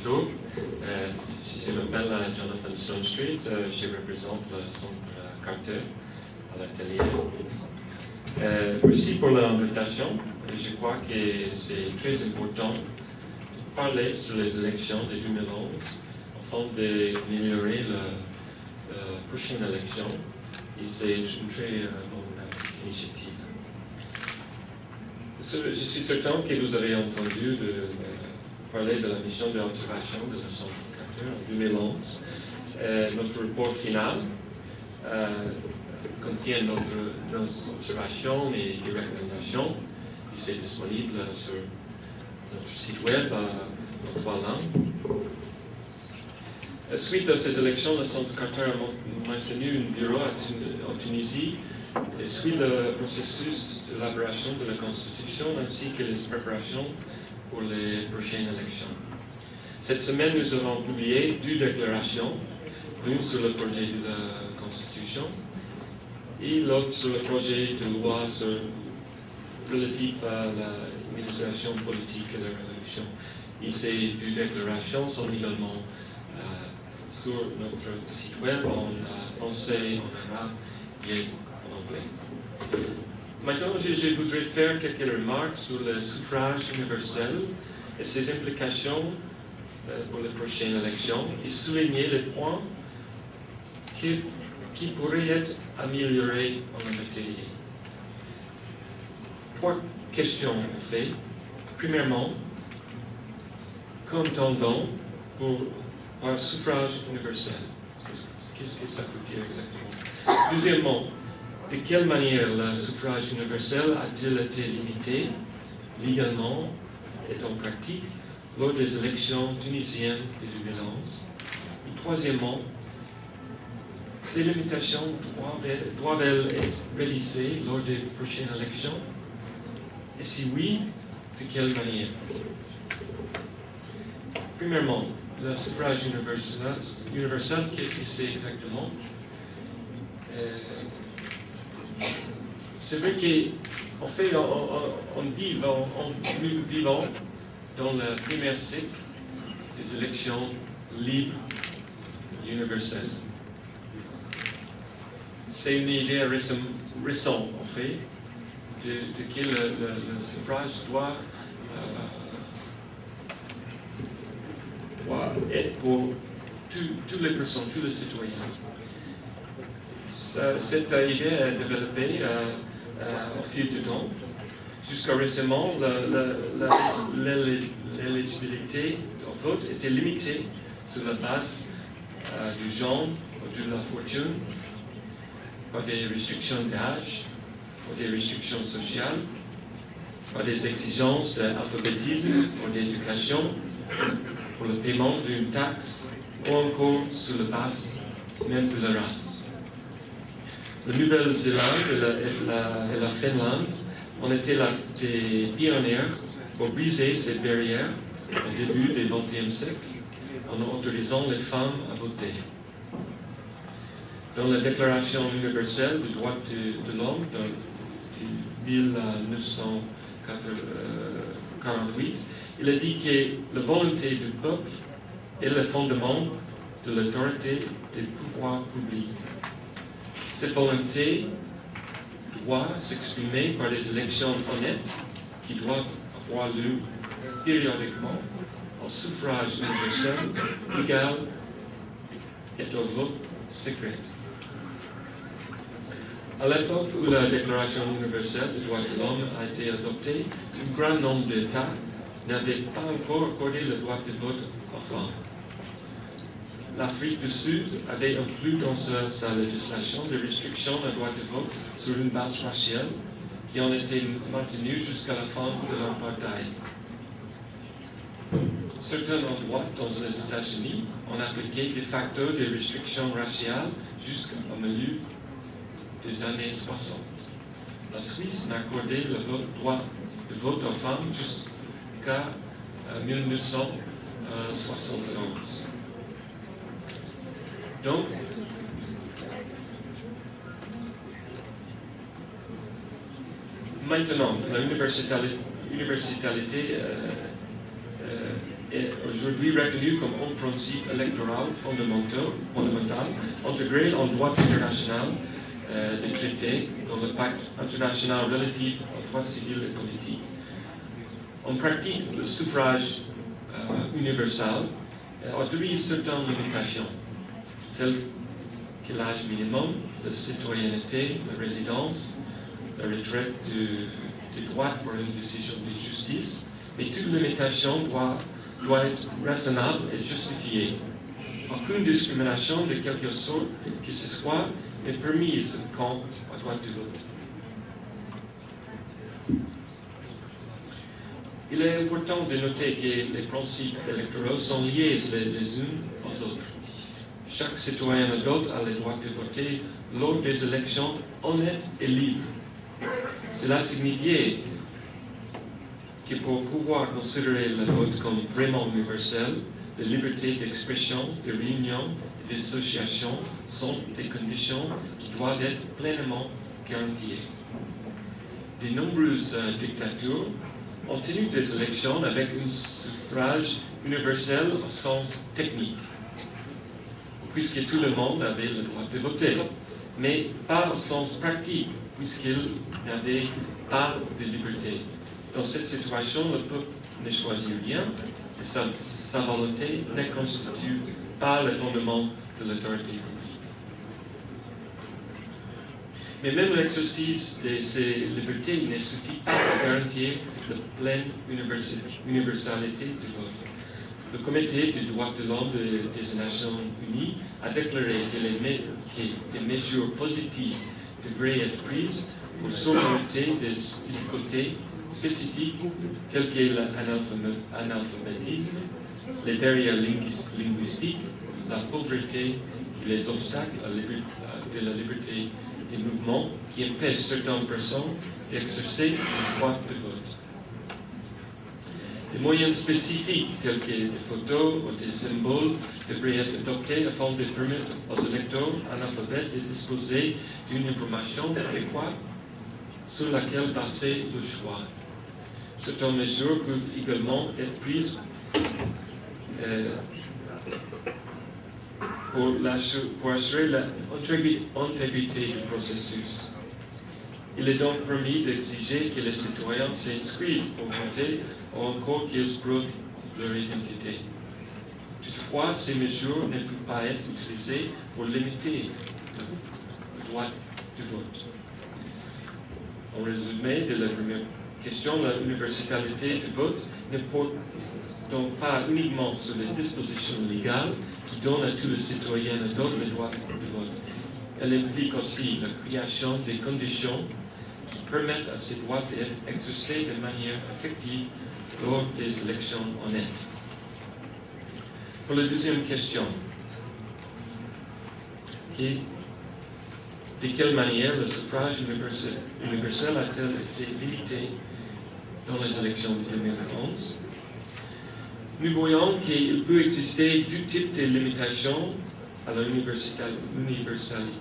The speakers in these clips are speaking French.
Bonjour, je m'appelle Jonathan Stonestreet, je représente le centre Carter à l'atelier. Merci pour l'invitation. Je crois que c'est très important de parler sur les élections de 2011 afin d'améliorer la prochaine élection. Et c'est une très bonne initiative. Je suis certain que vous avez entendu parler de la mission d'observation de la Centre Carter en 2011. Notre rapport final contient nos observations et recommandations. C'est disponible sur notre site web en 3 langues. Suite à ces élections, le Centre Carter a maintenu un bureau en Tunisie et suit le processus d'élaboration de la Constitution ainsi que les préparations pour les prochaines élections. Cette semaine, nous avons publié 2 déclarations, l'une sur le projet de la Constitution et l'autre sur le projet de loi relatif à l'administration politique de la Révolution. Et ces 2 déclarations sont également sur notre site web en français, en arabe et en anglais. Maintenant, je voudrais faire quelques remarques sur le suffrage universel et ses implications pour les prochaines élections et souligner les points qui pourraient être améliorés en la matière. 3 questions en fait. Premièrement, qu'entendons par suffrage universel? Qu'est-ce que ça veut dire exactement? Deuxièmement, de quelle manière le suffrage universel a-t-il été limité légalement et en pratique lors des élections tunisiennes de 2011? Et troisièmement, ces limitations doivent-elles être réalisées lors des prochaines élections? Et si oui, de quelle manière? Premièrement, le suffrage universel, qu'est-ce que c'est exactement? C'est vrai qu'en fait, nous vivons dans le premier cycle des élections libres et universelles. C'est une idée récente, en fait, de que le suffrage doit être pour toutes les personnes, tous les citoyens. Cette idée est développée au fil du temps. Jusqu'à récemment, l'éligibilité au vote était limitée sur la base du genre ou de la fortune, par des restrictions d'âge, par des restrictions sociales, par des exigences d'alphabétisme ou d'éducation, pour le paiement d'une taxe, ou encore sur la base même de la race. La Nouvelle-Zélande et la Finlande ont été des pionnières pour briser ces barrières au début du XXe siècle en autorisant les femmes à voter. Dans la Déclaration universelle des droits de l'homme de 1948, il a dit que la volonté du peuple est le fondement de l'autorité des pouvoirs publics. Cette volonté doit s'exprimer par des élections honnêtes qui doivent avoir lieu périodiquement en suffrage universel, égal et au vote secret. À l'époque où la Déclaration universelle des droits de l'homme a été adoptée, un grand nombre d'États n'avaient pas encore accordé le droit de vote aux femmes. L'Afrique du Sud avait inclus dans sa législation des restrictions au droit de vote sur une base raciale qui ont été maintenues jusqu'à la fin de l'apartheid. Certains endroits dans les États-Unis ont appliqué de facto des restrictions raciales jusqu'au milieu des années 60. La Suisse n'a accordé le droit de vote aux femmes jusqu'à 1971. Donc, Maintenant, l'universalité est aujourd'hui reconnu comme un principe électoral fondamental, intégré en droit international des traités dans le pacte international relatif aux droits civils et politiques. En pratique, le suffrage universel autorise certaines limitations, telles que l'âge minimum, la citoyenneté, la résidence, la retraite du droit pour une décision de justice, mais toute limitation doit être raisonnable et justifiée. Aucune discrimination de quelque sorte que ce soit n'est permise quant au droit de vote. Il est important de noter que les principes électoraux sont liés les uns aux autres. Chaque citoyen adulte a le droit de voter lors des élections honnêtes et libres. Cela signifie que pour pouvoir considérer le vote comme vraiment universel, les libertés d'expression, de réunion et d'association sont des conditions qui doivent être pleinement garanties. De nombreuses dictatures ont tenu des élections avec un suffrage universel au sens technique, puisque tout le monde avait le droit de voter, mais pas au sens pratique, puisqu'il n'avait pas de liberté. Dans cette situation, le peuple ne choisit rien et sa volonté ne constitue pas le fondement de l'autorité publique. Mais même l'exercice de ces libertés ne suffit pas à garantir la pleine universalité du vote. Le Comité des droits de l'homme des Nations Unies a déclaré que des mesures positives devraient être prises pour surmonter des difficultés spécifiques telles que l'analphabétisme, les barrières linguistiques, la pauvreté et les obstacles de la liberté des mouvements qui empêchent certaines personnes d'exercer le droit de vote. Des moyens spécifiques tels que des photos ou des symboles devraient être adoptés afin de permettre aux électeurs analphabètes de disposer d'une information adéquate sur laquelle baser le choix. Certaines mesures peuvent également être prises pour assurer l'intégrité du processus. Il est donc permis d'exiger que les citoyens s'inscrivent pour voter ou encore qu'ils prouvent leur identité. Toutefois, ces mesures ne peuvent pas être utilisées pour limiter le droit de vote. En résumé de la première question, l'universalité du vote ne porte donc pas uniquement sur les dispositions légales qui donnent à tous les citoyens adultes le droit de vote. Elle implique aussi la création des conditions qui permettent à ces droits d'être exercés de manière effective lors des élections honnêtes. Pour la deuxième question, de quelle manière le suffrage universel a-t-il été limité dans les élections de 2011? Nous voyons qu'il peut exister deux types de limitations à l'universalité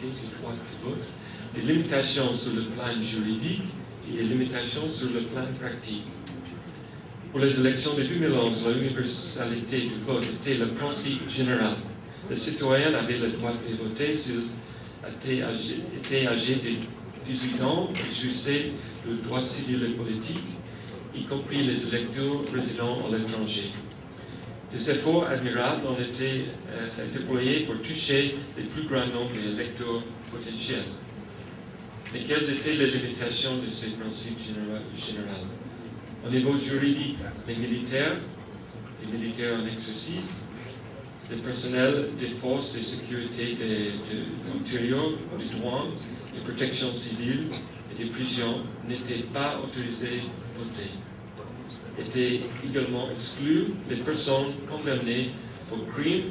du droit de vote, des limitations sur le plan juridique et des limitations sur le plan pratique. Pour les élections de 2011, l'universalité du vote était le principe général. Les citoyens avaient le droit de voter s'ils étaient âgés de 18 ans et jouissaient de droits civils et politiques, y compris les électeurs résidant à l'étranger. Des efforts admirables ont été déployés pour toucher le plus grand nombre d'électeurs potentiels. Mais quelles étaient les limitations de ces principes généraux? Au niveau juridique, les militaires en exercice, le personnel des forces de sécurité de l'intérieur, des douanes, de protection civile et des prisons n'étaient pas autorisés à voter. Étaient également exclus les personnes condamnées pour crimes,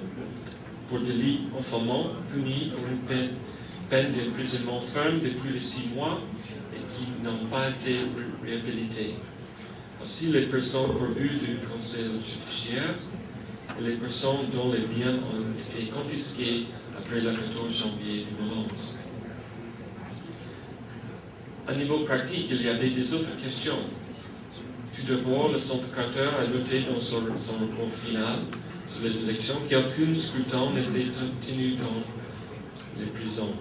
pour délits infamants, punis pour une peine d'emprisonnement ferme depuis les 6 mois et qui n'ont pas été réhabilitées. Aussi les personnes pourvues du conseil judiciaire et les personnes dont les biens ont été confisqués après le 14 janvier 2011. À niveau pratique, il y avait des autres questions. Tout d'abord, le Centre Carter a noté dans son rapport final sur les élections qu'aucun scrutin n'était tenu dans les prisons.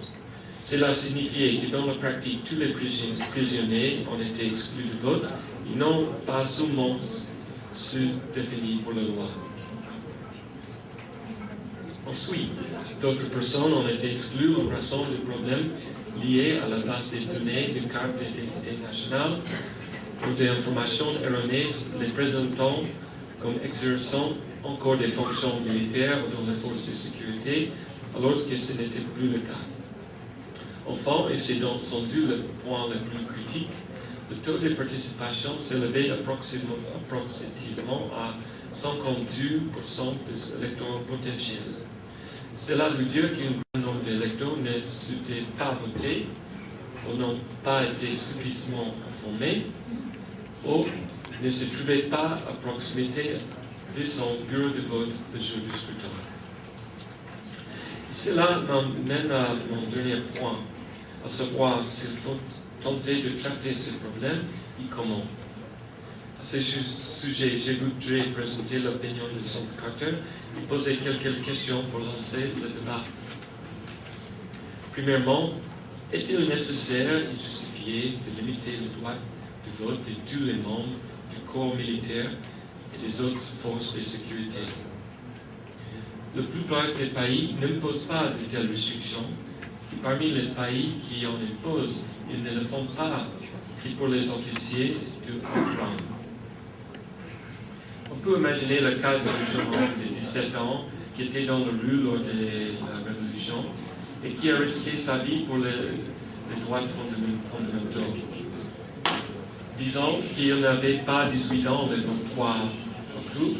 Cela signifiait que dans la pratique, tous les prisonniers ont été exclus du vote et non pas seulement ceux définis pour la loi. Ensuite, d'autres personnes ont été exclues en raison de problèmes liés à la base des données de carte d'identité nationale ou des informations erronées les présentant comme exerçant encore des fonctions militaires dans les forces de sécurité, alors que ce n'était plus le cas. Enfin, et c'est donc sans doute le point le plus critique, le taux de participation s'élevait approximativement à 52% des électeurs potentiels. Cela veut dire qu'un grand nombre d'électeurs ne souhaitaient pas voter ou n'ont pas été suffisamment informés ou ne se trouvaient pas à proximité de son bureau de vote le jour du scrutin. Cela m'amène à mon dernier point, à savoir s'il faut tenter de traiter ce problème et comment. À ce sujet, je voudrais présenter l'opinion du Centre Carter et poser quelques questions pour lancer le débat. Premièrement, est-il nécessaire et justifié de limiter le droit de vote de tous les membres du corps militaire et des autres forces de sécurité? La plupart des pays n'imposent pas de telles restrictions, et parmi les pays qui en imposent, ils ne le font pas que pour les officiers de haut rang. On peut imaginer le cas d'un jeune homme de 17 ans qui était dans la rue lors de la Révolution et qui a risqué sa vie pour les droits fondamentaux. Disons qu'il n'avait pas 18 ans le 23 octobre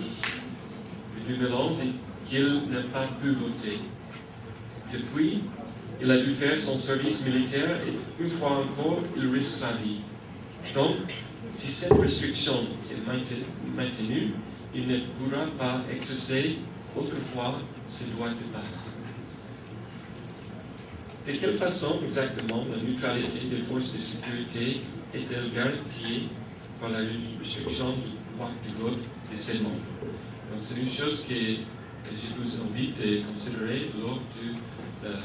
2011 et qu'il n'a pas pu voter. Depuis, il a dû faire son service militaire et une fois encore, il risque sa vie. Donc, si cette restriction est maintenue, il ne pourra pas exercer autrefois ses droits de base. De quelle façon exactement la neutralité des forces de sécurité est-elle garantie par la restriction du droit de vote de ses membres? Donc c'est une chose que je vous invite à considérer lors de la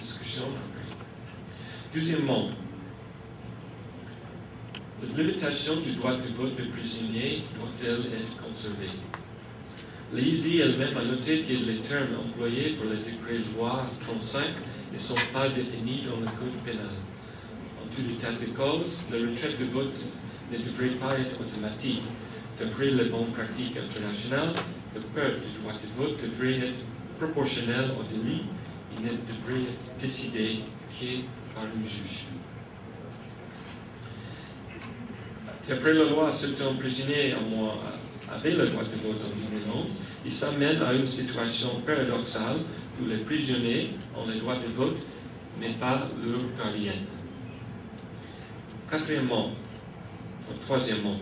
discussion après. Deuxièmement, la limitation du droit de vote des prisonniers doit-elle être conservée? L'EISI elle-même a noté que les termes employés pour le décret loi 35 ne sont pas définis dans le code pénal. En tout état de cause, la retraite de vote ne devrait pas être automatique. D'après les bonnes pratiques internationales, le perte du droit de vote devrait être proportionnel au délit et ne devrait être décidé que par un juge. D'après la loi, certains prisonniers avaient le droit de vote en 2011, il s'amène à une situation paradoxale où les prisonniers ont le droit de vote, mais pas leur gardien. Troisièmement,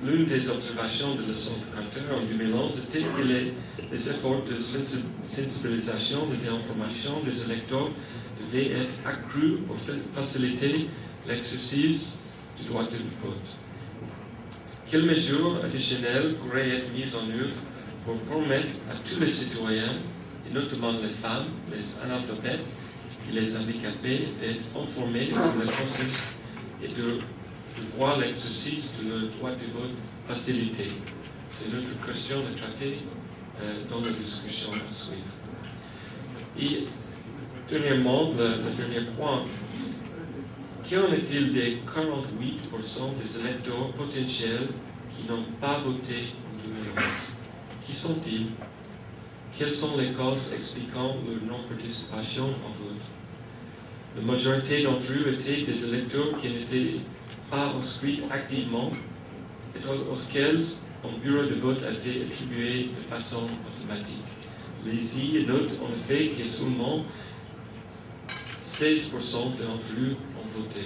l'une des observations de la Centre Carter en 2011 était que les efforts de sensibilisation et d'information des électeurs devaient être accrus pour faciliter l'exercice du droit de vote. Quelles mesures additionnelles pourraient être mises en œuvre pour permettre à tous les citoyens, et notamment les femmes, les analphabètes et les handicapés, d'être informés sur le processus et de voir l'exercice de leur droit de vote facilité? C'est notre question à traiter dans la discussion à suivre. Et dernièrement, le dernier point, qu'en est-il des 48% des électeurs potentiels qui n'ont pas voté en 2011? Qui sont-ils? Quelles sont les causes expliquant leur non-participation au vote? La majorité d'entre eux étaient des électeurs qui n'étaient pas inscrits activement et auxquels un bureau de vote a été attribué de façon automatique. L'EISI note en effet que seulement 16% d'entre eux ont voté.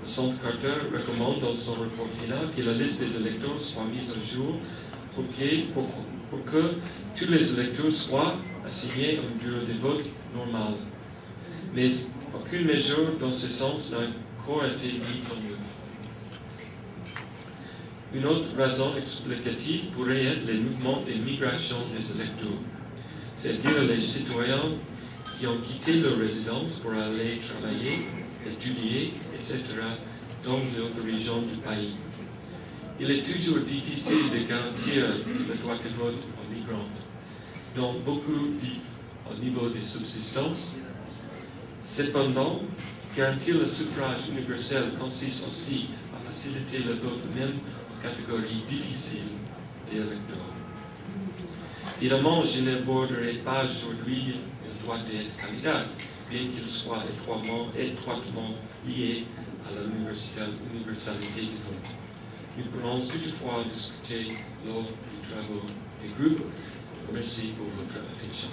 Le Centre Carter recommande dans son rapport final que la liste des électeurs soit mise à jour pour que tous les électeurs soient assignés à un bureau de vote normal. Mais aucune mesure dans ce sens n'a encore été mise en œuvre. Une autre raison explicative pourrait être les mouvements de migration des électeurs, c'est-à-dire les citoyens qui ont quitté leur résidence pour aller travailler, étudier, etc. dans d'autres régions du pays. Il est toujours difficile de garantir le droit de vote aux migrants, dont beaucoup vivent au niveau de subsistance. Cependant, garantir le suffrage universel consiste aussi à faciliter le vote même aux catégories difficiles d'électeurs. Évidemment, je n'aborderai pas aujourd'hui le droit d'être candidat, bien qu'il soit étroitement lié à l'universalité du vote. Nous pourrons toutefois discuter lors des travaux des groupes. Merci pour votre attention.